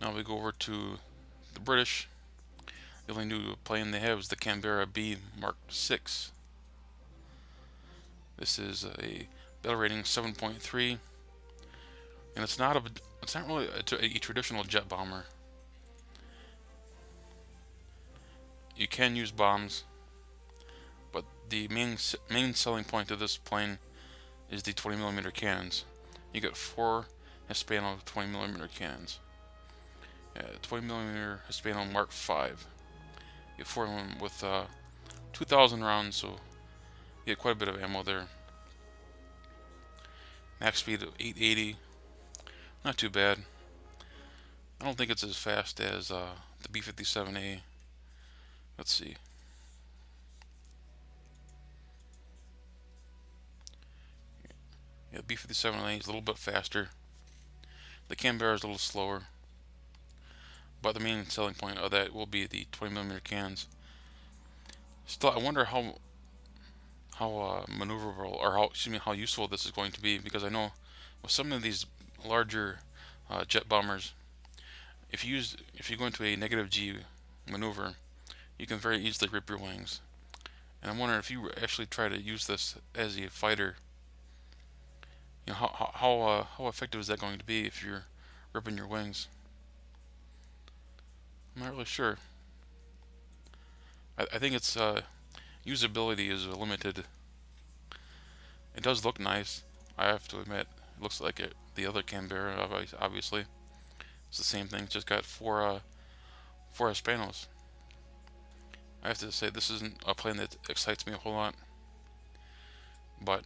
Now we go over to the British. The only new plane they have is the Canberra B Mark 6. This is a battle rating 7.3, and it's not really a traditional jet bomber. You can use bombs, but the main selling point of this plane is the 20mm cannons. You get 4 Hispano 20mm cannons. 20mm Hispano Mark 5. You get 4 of them with 2,000 rounds, so you get quite a bit of ammo there. Max speed of 880. Not too bad. I don't think it's as fast as the B-57A. Let's see. Yeah, the B-57A is a little bit faster. The Canberra is a little slower. But the main selling point of that will be the 20mm cannons. Still, I wonder how maneuverable, or how useful this is going to be, because I know with some of these larger jet bombers, if you go into a negative G maneuver, you can very easily rip your wings. And I'm wondering if you actually try to use this as a fighter, you know, how effective is that going to be if you're ripping your wings? I'm not really sure. I think its usability is limited. It does look nice, I have to admit. It looks like the other Canberra, obviously. It's the same thing, it's just got four Hispanos. I have to say, this isn't a plane that excites me a whole lot. But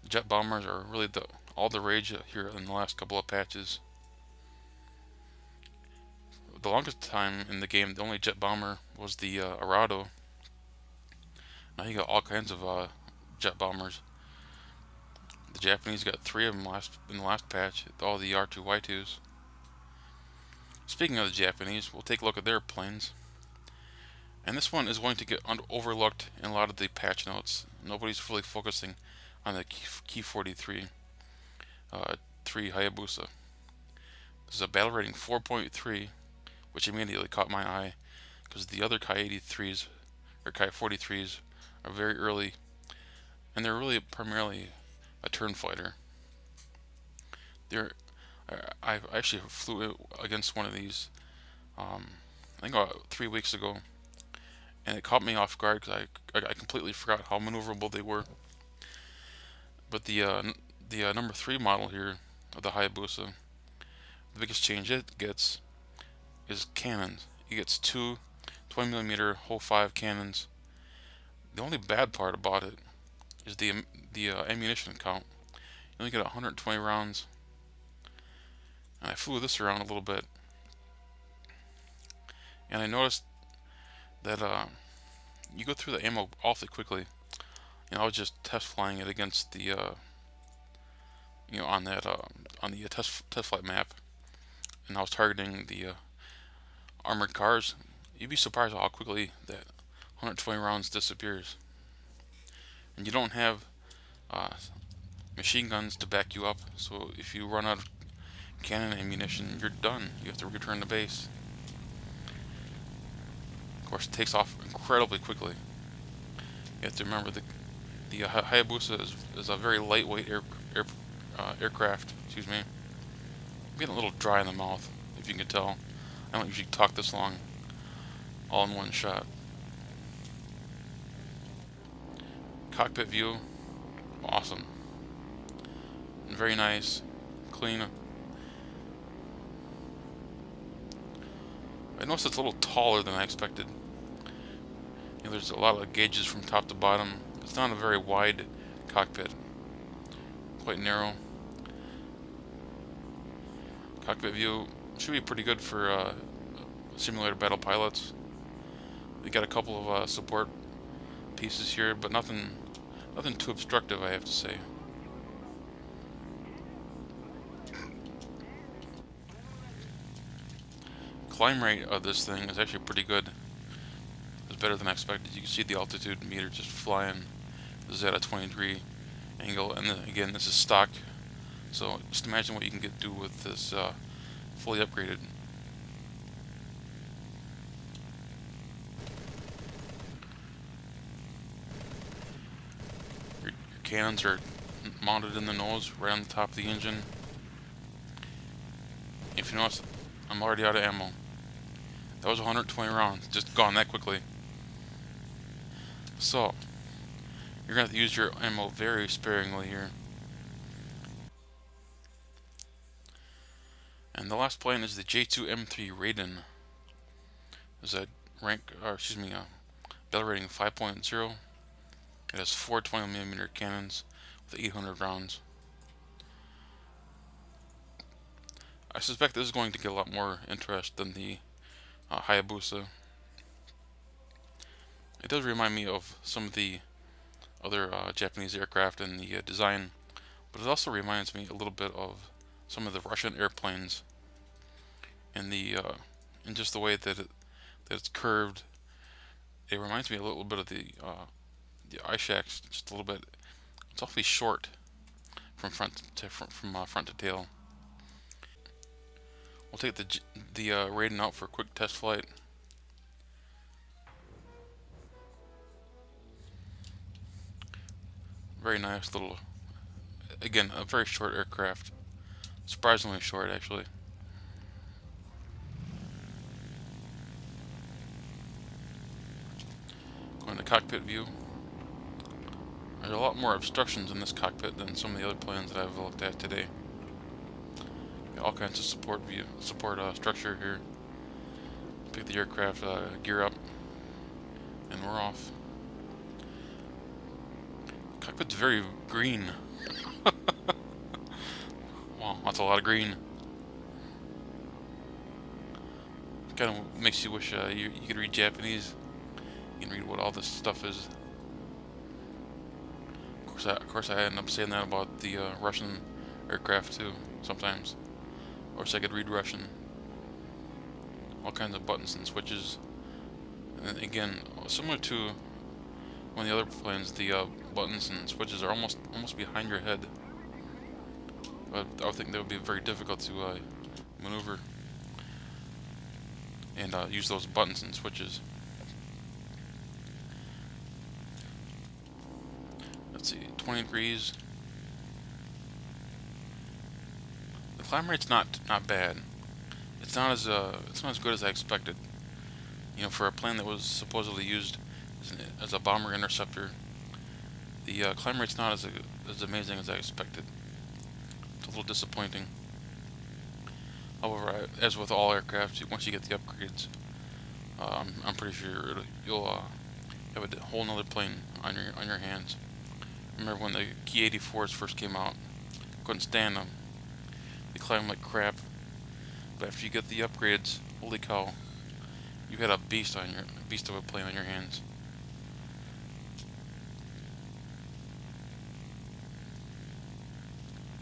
jet bombers are really all the rage here in the last couple of patches. The longest time in the game, the only jet bomber was the Arado. Now you got all kinds of jet bombers. The Japanese got 3 of them in the last patch, all the R2Y2s. Speaking of the Japanese, we'll take a look at their planes. And this one is going to get overlooked in a lot of the patch notes. Nobody's really focusing on the Ki-43 3 Hayabusa. This is a battle rating 4.3, which immediately caught my eye, because the other Ki-83s or Ki-43s are very early, and they're really primarily a turn fighter. I actually flew against one of these, I think about 3 weeks ago, and it caught me off guard because I completely forgot how maneuverable they were. But the number 3 model here of the Hayabusa, the biggest change it gets is cannons. It gets 2 20mm Ho-5 cannons. The only bad part about it is the ammunition count. You only get 120 rounds. And I flew this around a little bit, and I noticed that you go through the ammo awfully quickly. You know, I was just test flying it against the you know, on the test flight map, and I was targeting the armored cars. You'd be surprised how quickly that 120 rounds disappears. And you don't have machine guns to back you up, so if you run out of cannon ammunition, you're done. You have to return to base. Of course, it takes off incredibly quickly. You have to remember the Hayabusa is a very lightweight aircraft. Excuse me. I'm getting a little dry in the mouth, if you can tell. I don't usually talk this long, all in one shot. Cockpit view, awesome. Very nice, clean. I noticed it's a little taller than I expected. You know, there's a lot of gauges from top to bottom. It's not a very wide cockpit, quite narrow. Cockpit view should be pretty good for simulator battle pilots. We got a couple of support pieces here, but nothing too obstructive, I have to say. Climb rate of this thing is actually pretty good. It's better than I expected. You can see the altitude meter just flying. This is at a 20-degree angle, and then, again, this is stock. So just imagine what you can do with this fully upgraded cannons are mounted in the nose, right on the top of the engine. If you notice, I'm already out of ammo. That was 120 rounds, just gone that quickly. So, you're going to have to use your ammo very sparingly here. And the last plane is the J2M3 Raiden. There's a battle rating 5.0. It has 4 20mm cannons with 800 rounds. I suspect this is going to get a lot more interest than the Hayabusa. It does remind me of some of the other Japanese aircraft in the design, but it also reminds me a little bit of some of the Russian airplanes, and and just the way that it's curved. It reminds me a little bit of the Ishaks, just a little bit. It's awfully short from front to tail. We'll take the Raiden out for a quick test flight. Very nice little, again, a very short aircraft. Surprisingly short, actually. Going to cockpit view. There's a lot more obstructions in this cockpit than some of the other planes that I've looked at today. Got all kinds of support structure here. Pick the aircraft gear up, and we're off. Cockpit's very green. Wow, that's a lot of green. Kind of makes you wish you could read Japanese. You can read what all this stuff is. Of course, I end up saying that about the Russian aircraft too, sometimes. Or so I could read Russian. All kinds of buttons and switches. And again, similar to one of the other planes, the buttons and switches are almost behind your head. But I would think that would be very difficult to maneuver and use those buttons and switches. Let's see, 20 degrees. The climb rate's not bad. It's not as good as I expected. You know, for a plane that was supposedly used as a bomber interceptor, the climb rate's not as amazing as I expected. It's a little disappointing. However, as with all aircraft, once you get the upgrades, I'm pretty sure you'll have a whole nother plane on your hands. Remember when the Ki-84s first came out? Couldn't stand them. They climbed like crap. But after you get the upgrades, holy cow, you had a beast of a plane on your hands.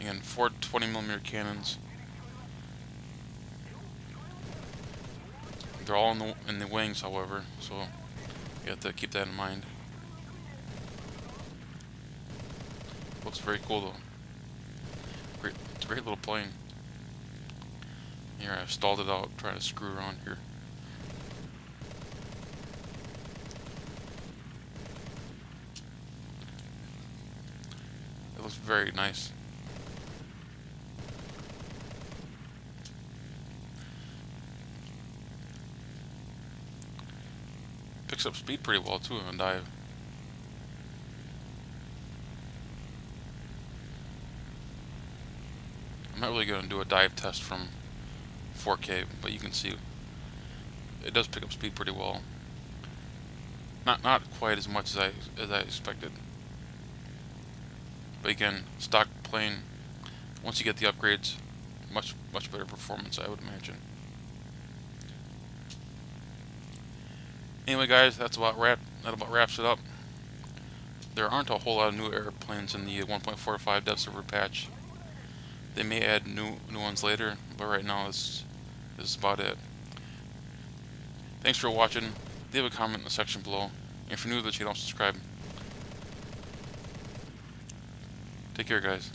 Again, 4 20mm cannons. They're all in the wings, however, so you have to keep that in mind. Looks very cool though. It's a great little plane. Here, I stalled it out trying to screw around here. It looks very nice. Picks up speed pretty well too on dive. I'm not really going to do a dive test from 4K, but you can see it does pick up speed pretty well. Not quite as much as I expected. But again, stock plane, once you get the upgrades, much better performance, I would imagine. Anyway, guys, that about wraps it up. There aren't a whole lot of new airplanes in the 1.45 dev server patch. They may add new ones later, but right now this is about it. Thanks for watching. Leave a comment in the section below. And if you're new to the channel, subscribe. Take care, guys.